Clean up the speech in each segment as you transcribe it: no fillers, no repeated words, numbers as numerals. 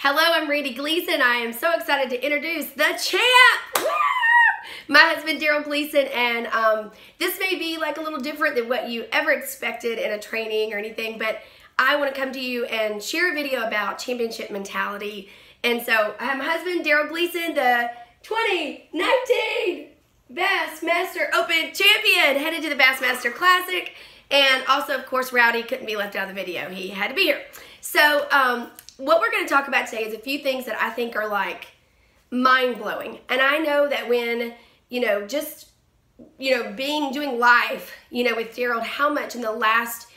Hello, I'm Randy Gleason. I am so excited to introduce the champ! Woo! My husband, Daryl Gleason, and this may be like a little different than what you ever expected in a training or anything, but I want to come to you and share a video about championship mentality. And so I have my husband, Daryl Gleason, the 2019 Bassmaster Open champion, headed to the Bassmaster Classic. And also, of course, Rowdy couldn't be left out of the video. He had to be here. So what we're going to talk about today is a few things that I think are like mind-blowing. And I know that when, doing live, with Daryl, how much in the last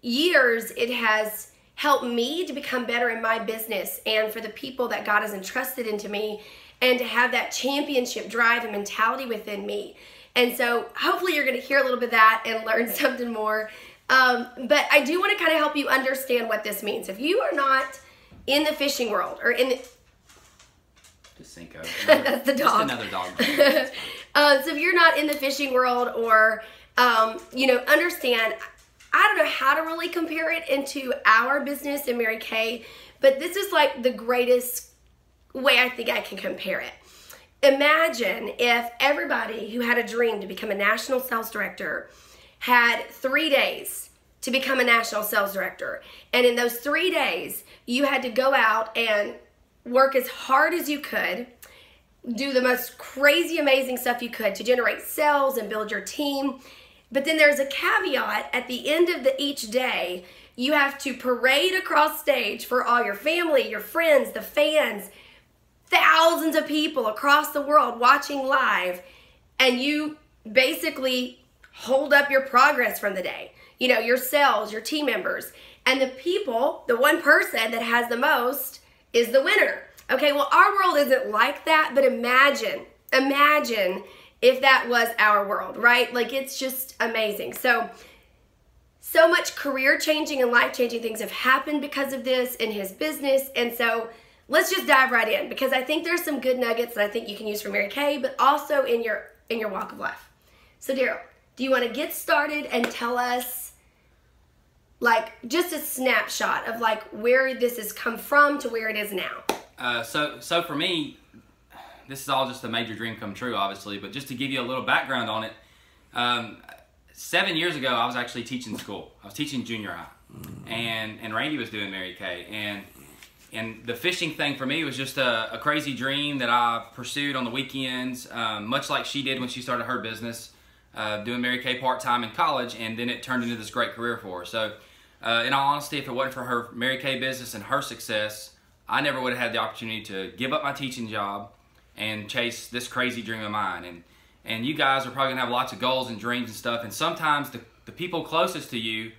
years it has helped me to become better in my business and for the people that God has entrusted into me and to have that championship drive and mentality within me. And so hopefully you're going to hear a little bit of that and learn something more. But I do want to kind of help you understand what this means. If you are not in the fishing world or in the... Just Cinco. That's the dog. Just another dog. So if you're not in the fishing world or, understand, I don't know how to really compare it into our business in Mary Kay, but this is like the greatest way I think I can compare it. Imagine if everybody who had a dream to become a national sales director had 3 days to become a national sales director. And in those 3 days, you had to go out and work as hard as you could, do the most crazy, amazing stuff you could to generate sales and build your team. But then there's a caveat at the end of each day, you have to parade across stage for all your family, your friends, the fans, thousands of people across the world watching live, and you basically hold up your progress from the day. Your sales, your team members, and the people, the one person that has the most is the winner. Okay, well, our world isn't like that, but imagine if that was our world, right? Like, it's just amazing. So much career-changing and life-changing things have happened because of this in his business, and so let's just dive right in, because I think there's some good nuggets that I think you can use for Mary Kay, but also in your walk of life. So Daryl, do you want to get started and tell us like just a snapshot of like where this has come from to where it is now? So for me, this is all just a major dream come true, obviously, but just to give you a little background on it, 7 years ago, I was actually teaching school. I was teaching junior high, and Randy was doing Mary Kay, and the fishing thing for me was just a crazy dream that I pursued on the weekends, much like she did when she started her business, doing Mary Kay part-time in college, and then it turned into this great career for her. So in all honesty, if it wasn't for her Mary Kay business and her success, I never would have had the opportunity to give up my teaching job and chase this crazy dream of mine. And you guys are probably going to have lots of goals and dreams and stuff, and sometimes the people closest to you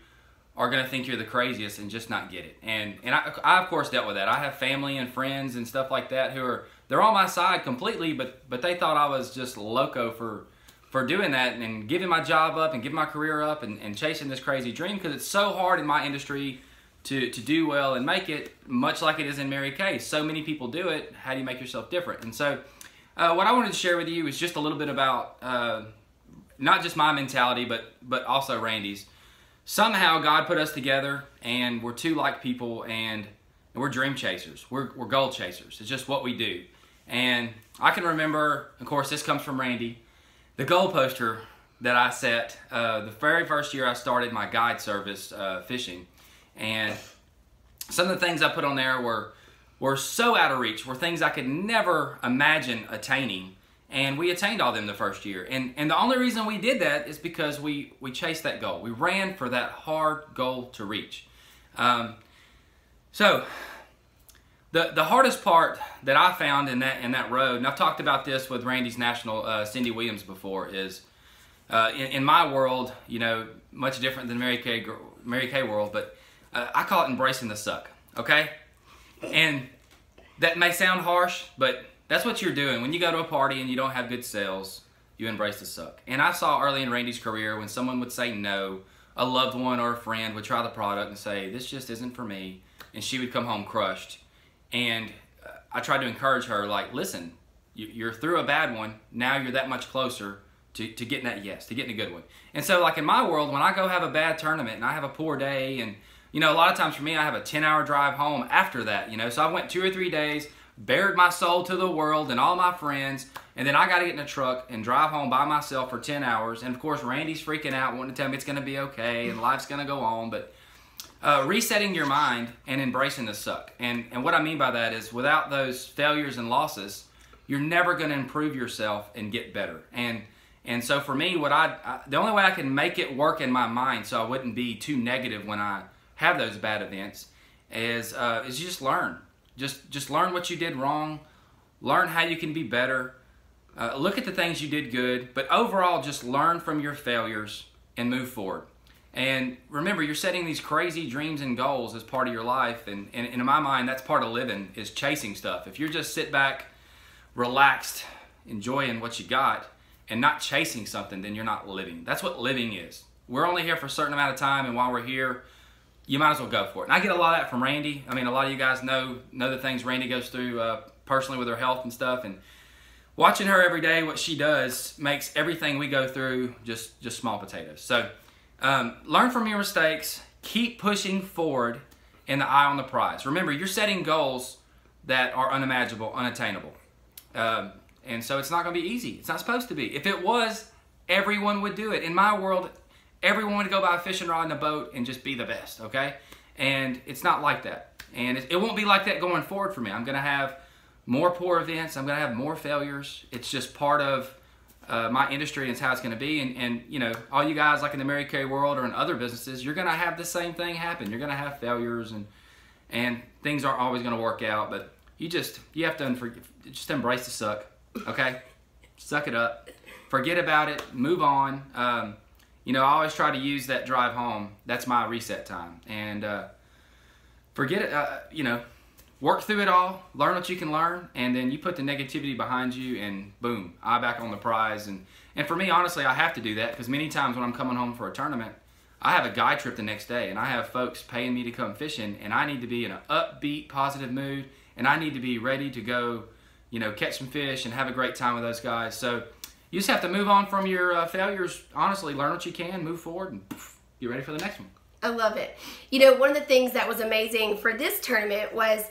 are going to think you're the craziest and just not get it. And I of course dealt with that. I have family and friends and stuff like that they're on my side completely, but they thought I was just loco for doing that and giving my job up and giving my career up and chasing this crazy dream, because it's so hard in my industry to do well and make it, much like it is in Mary Kay. So many people do it. How do you make yourself different? And so what I wanted to share with you is just a little bit about not just my mentality, but also Randy's. Somehow God put us together, and we're two like people, and we're dream chasers. We're goal chasers. It's just what we do. And I can remember, of course, this comes from Randy, the goal poster that I set the very first year I started my guide service fishing. And some of the things I put on there were so out of reach, were things I could never imagine attaining. And we attained all of them the first year. And the only reason we did that is because we chased that goal. We ran for that hard goal to reach. So the hardest part that I found in that road, and I've talked about this with Randy's national Cindy Williams before, is in my world, much different than Mary Kay world, but I call it embracing the suck, okay? And that may sound harsh, but that's what you're doing. When you go to a party and you don't have good sales, you embrace the suck. And I saw early in Randy's career when someone would say no, a loved one or a friend would try the product and say, this just isn't for me, and she would come home crushed. And I tried to encourage her, like, listen, you're through a bad one, now you're that much closer to getting that yes, to getting a good one. And so, like in my world, when I go have a bad tournament and I have a poor day and you know, a lot of times for me, I have a 10-hour drive home after that, you know. So I went 2 or 3 days, bared my soul to the world and all my friends, and then I got to get in a truck and drive home by myself for 10 hours. And of course, Randy's freaking out, wanting to tell me it's going to be okay and life's going to go on. But resetting your mind and embracing the suck. And what I mean by that is without those failures and losses, you're never going to improve yourself and get better. And so for me, the only way I can make it work in my mind so I wouldn't be too negative when I have those bad events is you just learn. Just learn what you did wrong. Learn how you can be better. Look at the things you did good. But overall, just learn from your failures and move forward. And remember, you're setting these crazy dreams and goals as part of your life. And in my mind, that's part of living, is chasing stuff. If you're just sit back, relaxed, enjoying what you got, and not chasing something, then you're not living. That's what living is. We're only here for a certain amount of time, and while we're here, you might as well go for it. And I get a lot of that from Randy. I mean, a lot of you guys know the things Randy goes through personally with her health and stuff. And watching her every day, what she does, makes everything we go through just small potatoes. So learn from your mistakes. Keep pushing forward and the eye on the prize. Remember, you're setting goals that are unimaginable, unattainable. And so it's not going to be easy. It's not supposed to be. If it was, everyone would do it. In my world, everyone would go buy a fishing rod and a boat and just be the best, okay? And it's not like that. And it won't be like that going forward for me. I'm going to have more poor events. I'm going to have more failures. It's just part of my industry, and it's how it's going to be. And you know, all you guys like in the Mary Kay world or in other businesses, you're going to have the same thing happen. You're going to have failures, and things aren't always going to work out. But you have to just embrace the suck. Okay, suck it up, forget about it, move on. You know, I always try to use that drive home. That's my reset time, and forget it. You know, work through it all, learn what you can learn, and then you put the negativity behind you, and boom, eye back on the prize. And for me, honestly, I have to do that because many times when I'm coming home for a tournament, I have a guide trip the next day, and I have folks paying me to come fishing, and I need to be in an upbeat, positive mood, and I need to be ready to go, you know, catch some fish and have a great time with those guys. So you just have to move on from your failures. Honestly, learn what you can, move forward, and get ready for the next one. I love it. You know, one of the things that was amazing for this tournament was,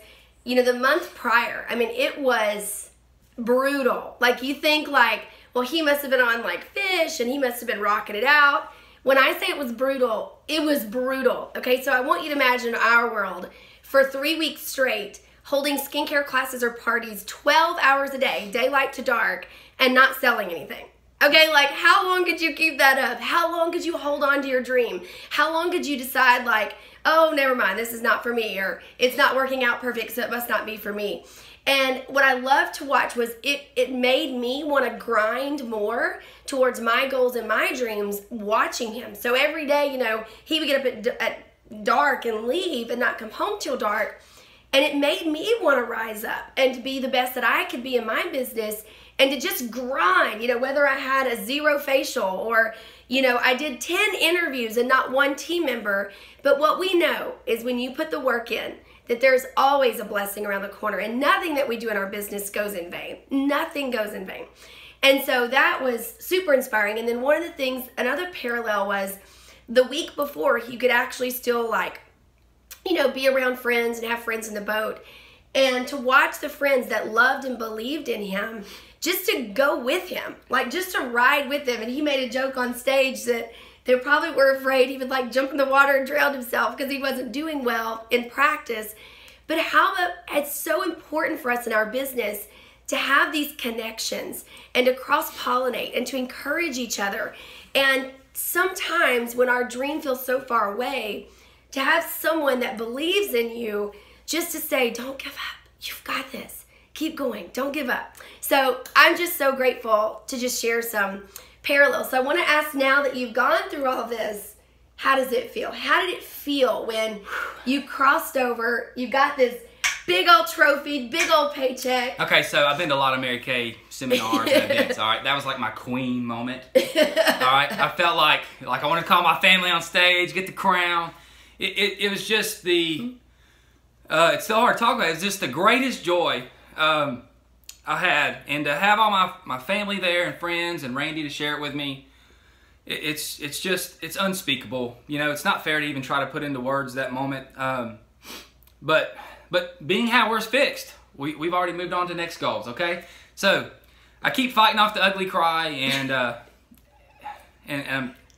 you know, the month prior, I mean, it was brutal. Like, you think like, well, he must have been on like fish and he must have been rocking it out. When I say it was brutal, it was brutal. Okay, so I want you to imagine our world for 3 weeks straight, holding skincare classes or parties 12 hours a day, daylight to dark, and not selling anything. Okay, like, how long could you keep that up? How long could you hold on to your dream? How long could you decide like, oh, never mind, this is not for me, or it's not working out perfect, so it must not be for me. And what I loved to watch was it made me want to grind more towards my goals and my dreams watching him. So every day, you know, he would get up at dark and leave and not come home till dark. And it made me want to rise up and to be the best that I could be in my business and to just grind, you know, whether I had a 0 facial or, you know, I did 10 interviews and not one team member. But what we know is when you put the work in, that there's always a blessing around the corner, and nothing that we do in our business goes in vain. Nothing goes in vain. And so that was super inspiring. And then one of the things, another parallel was the week before, you could actually still like, you know, be around friends and have friends in the boat, and to watch the friends that loved and believed in him, just to go with him, like just to ride with him. And he made a joke on stage that they probably were afraid he would like jump in the water and drown himself because he wasn't doing well in practice. But how it's so important for us in our business to have these connections and to cross-pollinate and to encourage each other. And sometimes when our dream feels so far away, to have someone that believes in you just to say, don't give up, you've got this, keep going, don't give up. So I'm just so grateful to just share some parallels. So I want to ask, now that you've gone through all this, how does it feel? How did it feel when you crossed over, you got this big old trophy, big old paycheck? Okay, so I've been to a lot of Mary Kay seminars and events, all right? That was like my queen moment, all right? I felt like I wanted to call my family on stage, get the crown. It was just the, it's so hard to talk about. It's just the greatest joy I had. And to have all my family there and friends and Randy to share it with me, it's unspeakable. You know, it's not fair to even try to put into words that moment. But being how we're fixed, we've already moved on to next goals. Okay, so I keep fighting off the ugly cry, and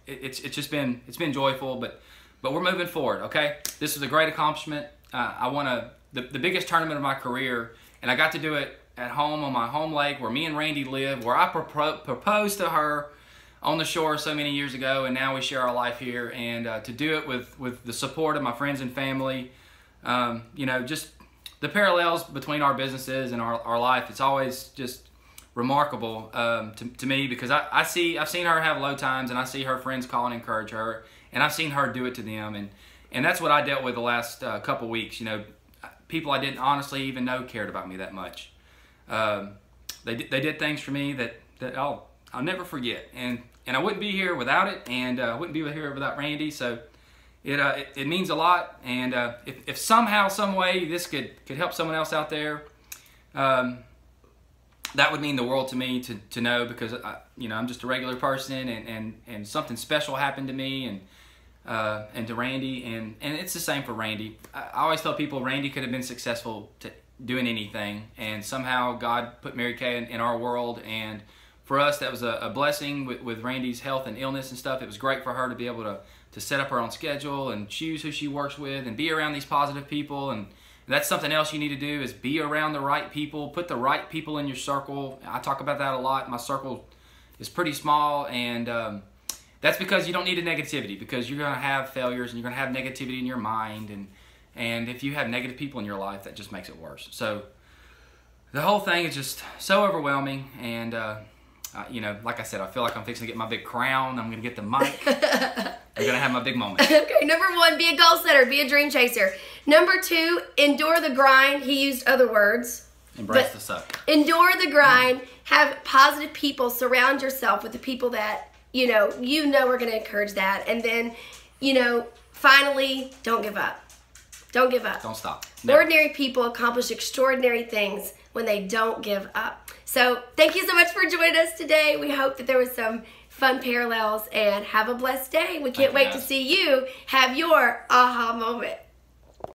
it's been joyful, but we're moving forward. Okay, this was a great accomplishment. I won the biggest tournament of my career, and I got to do it at home on my home lake where me and Randy live, where I proposed to her on the shore so many years ago, and now we share our life here. And to do it with the support of my friends and family, you know, just the parallels between our businesses and our life, it's always just remarkable to me, because I've seen her have low times, and I see her friends call and encourage her, and I've seen her do it to them, and that's what I dealt with the last couple weeks. You know, people I didn't honestly even know cared about me that much. They did things for me that I'll never forget, and I wouldn't be here without it, and I wouldn't be here without Randy. So it means a lot, and if somehow, some way, this could help someone else out there, that would mean the world to me to know, because you know, I'm just a regular person, and something special happened to me, and to Randy, and it's the same for Randy. I always tell people Randy could have been successful doing anything, and somehow God put Mary Kay in our world, and for us that was a blessing with Randy's health and illness and stuff. It was great for her to be able to set up her own schedule and choose who she works with and be around these positive people, and that's something else you need to do, is be around the right people. Put the right people in your circle. I talk about that a lot. My circle is pretty small, and that's because you don't need a negativity, because you're going to have failures and you're going to have negativity in your mind, and if you have negative people in your life, that just makes it worse. So the whole thing is just so overwhelming, and you know, like I said, I feel like I'm fixing to get my big crown. I'm going to get the mic. I'm going to have my big moment. Okay, number 1, be a goal setter, be a dream chaser. Number 2, endure the grind. He used other words. Embrace the suck. Endure the grind. Have positive people. Surround yourself with the people that you know are going to encourage that. And then, you know, finally, don't give up. Don't give up. Don't stop. Never. Ordinary people accomplish extraordinary things when they don't give up. So thank you so much for joining us today. We hope that there was some fun parallels, and have a blessed day. We can't wait to see you have your aha moment.